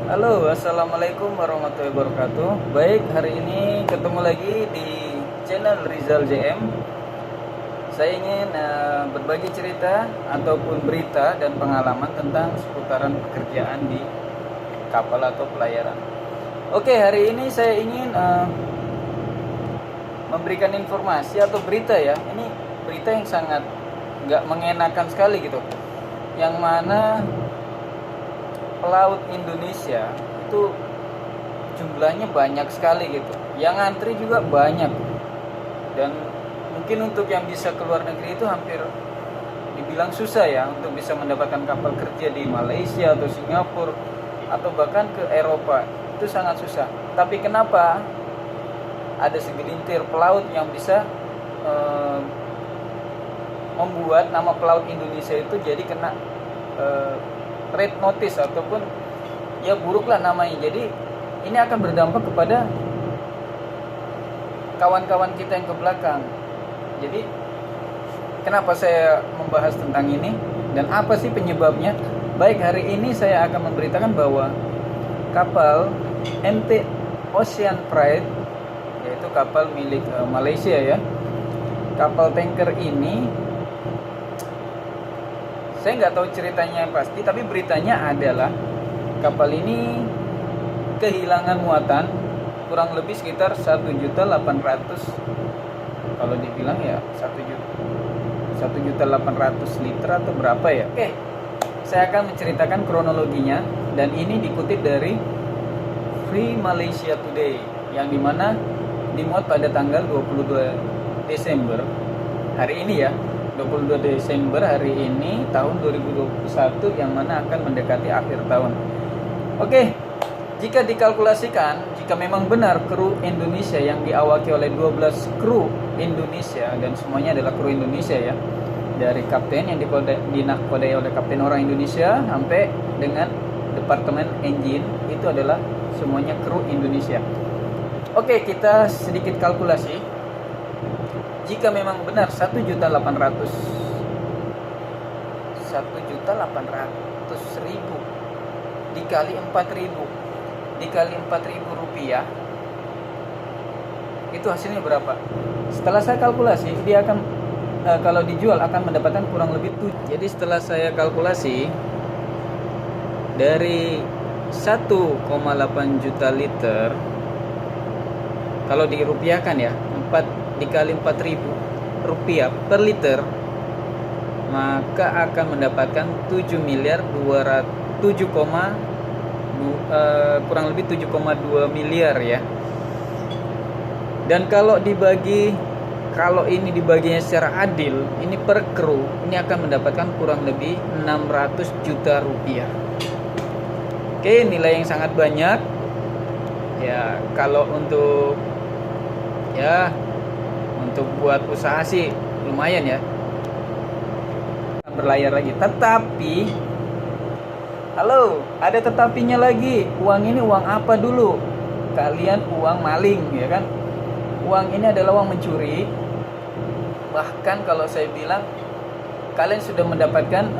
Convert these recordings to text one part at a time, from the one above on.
Halo, assalamualaikum warahmatullahi wabarakatuh. Baik, hari ini ketemu lagi di channel Rizal JM. Saya ingin berbagi cerita ataupun berita dan pengalaman tentang seputaran pekerjaan di kapal atau pelayaran. Oke, hari ini saya ingin memberikan informasi atau berita ya. Ini berita yang sangat nggak mengenakan sekali gitu. Yang mana pelaut Indonesia itu jumlahnya banyak sekali gitu. Yang antri juga banyak. Dan mungkin untuk yang bisa keluar negeri itu hampir dibilang susah ya untuk bisa mendapatkan kapal kerja di Malaysia atau Singapura atau bahkan ke Eropa. Itu sangat susah. Tapi kenapa ada segelintir pelaut yang bisa membuat nama pelaut Indonesia itu jadi kena red notice ataupun ya buruk lah namanya. Jadi ini akan berdampak kepada kawan-kawan kita yang ke belakang. Jadi kenapa saya membahas tentang ini dan apa sih penyebabnya? Baik, hari ini saya akan memberitakan bahwa kapal MT Ocean Pride, yaitu kapal milik Malaysia ya. Kapal tanker ini saya nggak tahu ceritanya yang pasti, tapi beritanya adalah kapal ini kehilangan muatan kurang lebih sekitar 1.800.000, kalau dibilang ya 1.800.000 liter atau berapa ya. Oke, saya akan menceritakan kronologinya dan ini dikutip dari Free Malaysia Today yang dimana dimuat pada tanggal 22 Desember hari ini ya. 22 Desember hari ini tahun 2021 yang mana akan mendekati akhir tahun. Oke, jika dikalkulasikan, jika memang benar kru Indonesia yang diawaki oleh 12 kru Indonesia dan semuanya adalah kru Indonesia ya, dari kapten yang dinahkodai oleh kapten orang Indonesia sampai dengan departemen engine, itu adalah semuanya kru Indonesia. Oke, kita sedikit kalkulasi. Jika memang benar 1.800.000 dikali 4.000 rupiah, itu hasilnya berapa? Setelah saya kalkulasi, dia akan kalau dijual akan mendapatkan kurang lebih 7. Jadi setelah saya kalkulasi dari 1,8 juta liter, kalau dirupiahkan ya, 4 dikali 4.000 rupiah per liter, maka akan mendapatkan 7 miliar 7, kurang lebih 7,2 miliar ya. Dan kalau ini dibaginya secara adil, ini per kru, ini akan mendapatkan kurang lebih 600 juta rupiah. Oke, nilai yang sangat banyak ya. Kalau untuk buat usaha sih lumayan ya, berlayar lagi. Tetapi halo, ada tetapinya lagi. Uang ini uang apa dulu? Kalian uang maling ya kan? Uang ini adalah uang mencuri. Bahkan kalau saya bilang kalian sudah mendapatkan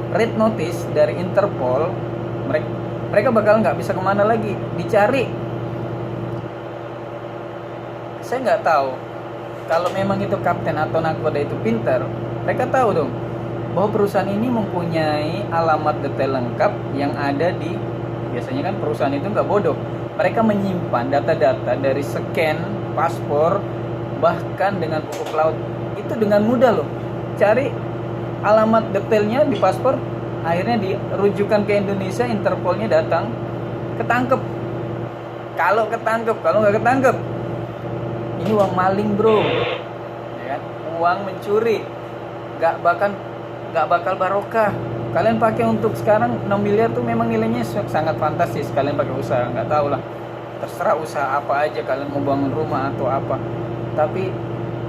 red notice dari Interpol, mereka bakal nggak bisa kemana lagi, dicari. Saya nggak tahu kalau memang itu kapten atau nakoda itu pintar, mereka tahu dong bahwa perusahaan ini mempunyai alamat detail lengkap yang ada di, biasanya kan perusahaan itu nggak bodoh, mereka menyimpan data-data dari scan paspor, bahkan dengan buku pelaut itu dengan mudah loh. Cari alamat detailnya di paspor, akhirnya dirujukan ke Indonesia, Interpolnya datang, ketangkep. Kalau nggak ketangkep, ini uang maling bro ya kan? Uang mencuri, gak bakal barokah. Kalian pakai untuk sekarang 6 miliar tuh memang nilainya sangat fantastis. Kalian pakai usaha, gak tahu lah, terserah usaha apa aja, kalian mau bangun rumah atau apa. Tapi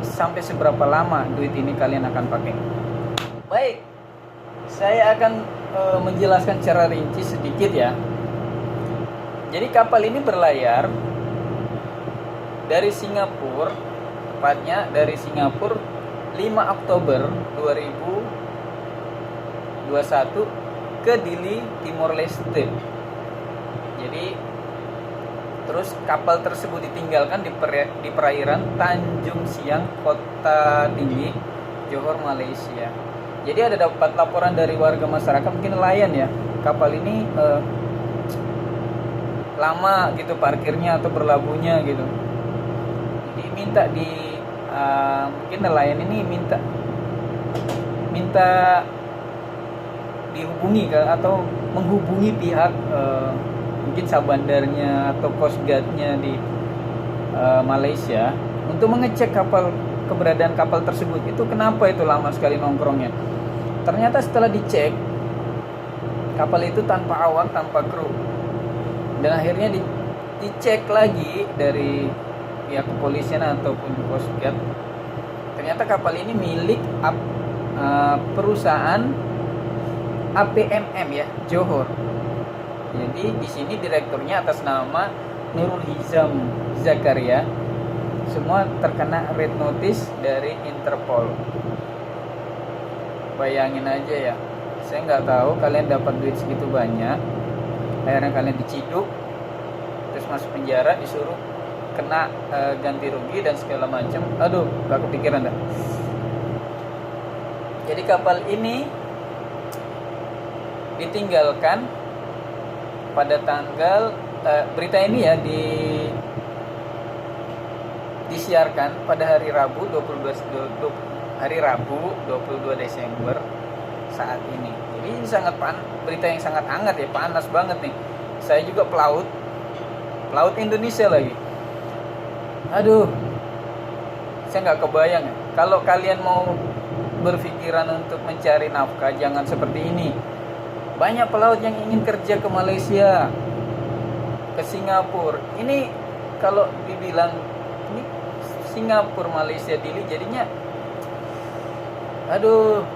sampai seberapa lama duit ini kalian akan pakai? Baik, saya akan menjelaskan secara rinci sedikit ya. Jadi kapal ini berlayar dari Singapura, tepatnya dari Singapura 5 Oktober 2021 ke Dili, Timor Leste. Jadi terus kapal tersebut ditinggalkan di perairan Tanjung Siang, Kota Tinggi, Johor, Malaysia. Jadi ada dapat laporan dari warga masyarakat, mungkin nelayan ya, kapal ini lama gitu parkirnya atau berlabuhnya gitu. Jadi minta mungkin nelayan ini minta dihubungi atau menghubungi pihak mungkin sabandarnya atau coast guardnya di Malaysia untuk mengecek keberadaan kapal tersebut. Itu kenapa itu lama sekali nongkrongnya. Ternyata setelah dicek, kapal itu tanpa awak, tanpa kru. Dan akhirnya dicek lagi dari pihak kepolisian ataupun coast guard. Ternyata kapal ini milik perusahaan APMM ya, Johor. Jadi di sini direkturnya atas nama Nurul Hizam Zakaria. Semua terkena red notice dari Interpol. Bayangin aja ya, saya nggak tahu kalian dapat duit segitu banyak, akhirnya kalian diciduk, terus masuk penjara, disuruh kena ganti rugi dan segala macam. Aduh, nggak kepikiran dah. Jadi kapal ini ditinggalkan pada tanggal berita ini ya disiarkan pada hari Rabu 22 Desember saat ini. Jadi ini berita yang sangat hangat ya, panas banget nih. Saya juga pelaut Indonesia lagi. Aduh, saya nggak kebayang ya. Kalau kalian mau berpikiran untuk mencari nafkah, jangan seperti ini. Banyak pelaut yang ingin kerja ke Malaysia, ke Singapura. Ini kalau dibilang ini Singapura, Malaysia, Dili, jadinya aduh,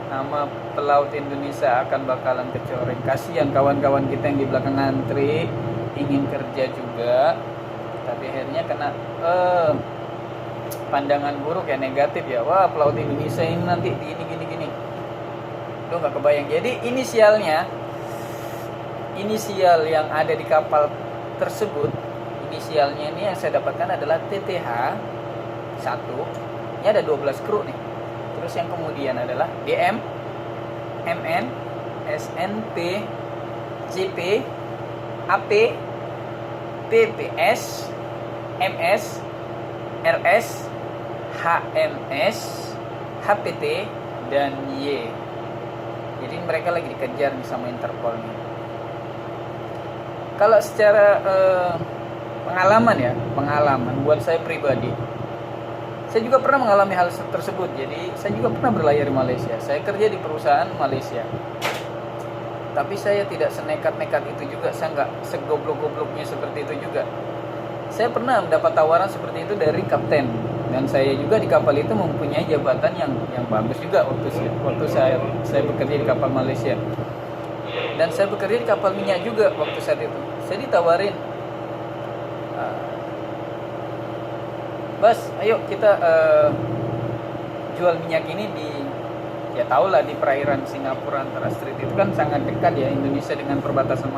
nama pelaut Indonesia akan bakalan kecoreng. Kasihan kawan-kawan kita yang di belakang antri ingin kerja juga, tapi akhirnya kena pandangan buruk ya, negatif ya. Wah, pelaut Indonesia ini nanti gini. Duh, gak kebayang. Jadi inisial yang ada di kapal tersebut, inisialnya ini yang saya dapatkan adalah TTH 1. Ini ada 12 kru nih. Terus yang kemudian adalah DM, MN, SNP, JP, AP, PPS, MS, RS, HMS, HPT, dan Y. Jadi mereka lagi dikejar nih sama Interpol nih. Kalau secara pengalaman buat saya pribadi, saya juga pernah mengalami hal tersebut. Jadi saya juga pernah berlayar di Malaysia. Saya kerja di perusahaan Malaysia. Tapi saya tidak senekat-nekat itu juga. Saya nggak segoblok-gobloknya seperti itu juga. Saya pernah mendapat tawaran seperti itu dari kapten. Dan saya juga di kapal itu mempunyai jabatan yang bagus juga waktu saya bekerja di kapal Malaysia. Dan saya bekerja di kapal minyak juga waktu saat itu. Saya ditawarin, Bas, ayo kita jual minyak ini ya tahulah di perairan Singapura antara Strait itu kan sangat dekat ya, Indonesia dengan perbatasan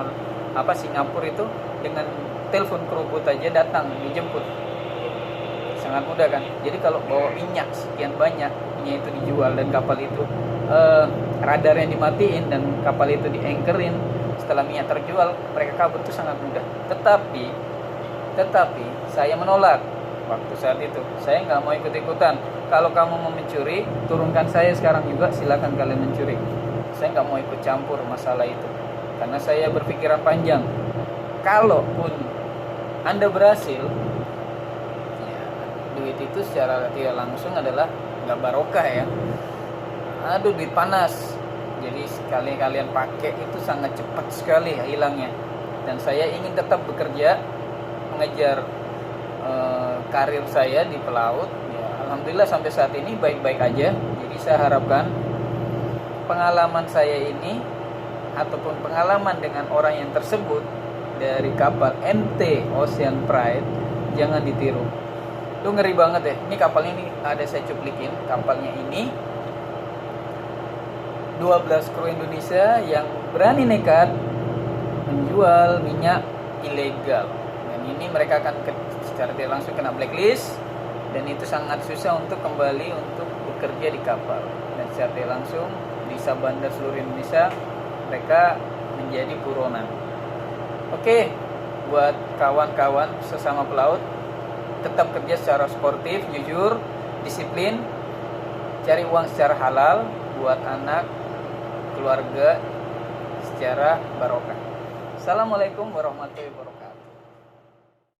Singapura itu dengan telepon kerubut aja datang dijemput. Sangat mudah kan. Jadi kalau bawa minyak sekian banyak, minyak itu dijual dan kapal itu radarnya dimatiin dan kapal itu dianchorin, setelah minyak terjual mereka kabur, itu sangat mudah. Tetapi saya menolak waktu saat itu. Saya nggak mau ikut-ikutan. Kalau kamu mau mencuri, turunkan saya sekarang juga, silakan kalian mencuri. Saya nggak mau ikut campur masalah itu karena saya berpikiran panjang. Kalaupun Anda berhasil, duit itu secara tidak langsung adalah nggak barokah ya. Aduh, duit panas. Jadi sekali kalian pakai itu sangat cepat sekali hilangnya. Dan saya ingin tetap bekerja, mengejar karir saya di pelaut. Ya, alhamdulillah sampai saat ini baik-baik aja. Jadi saya harapkan pengalaman saya ini ataupun pengalaman dengan orang yang tersebut dari kapal MT Ocean Pride jangan ditiru. Itu ngeri banget ya. Ini kapalnya ini ada saya cuplikin. Kapalnya ini 12 kru Indonesia yang berani nekat menjual minyak ilegal, dan ini mereka akan secara tidak langsung kena blacklist, dan itu sangat susah untuk kembali untuk bekerja di kapal, dan secara tidak langsung di bandar seluruh Indonesia mereka menjadi buronan. Oke, buat kawan-kawan sesama pelaut, tetap kerja secara sportif, jujur, disiplin, cari uang secara halal buat anak, keluarga secara barokah. Assalamualaikum warahmatullahi wabarakatuh.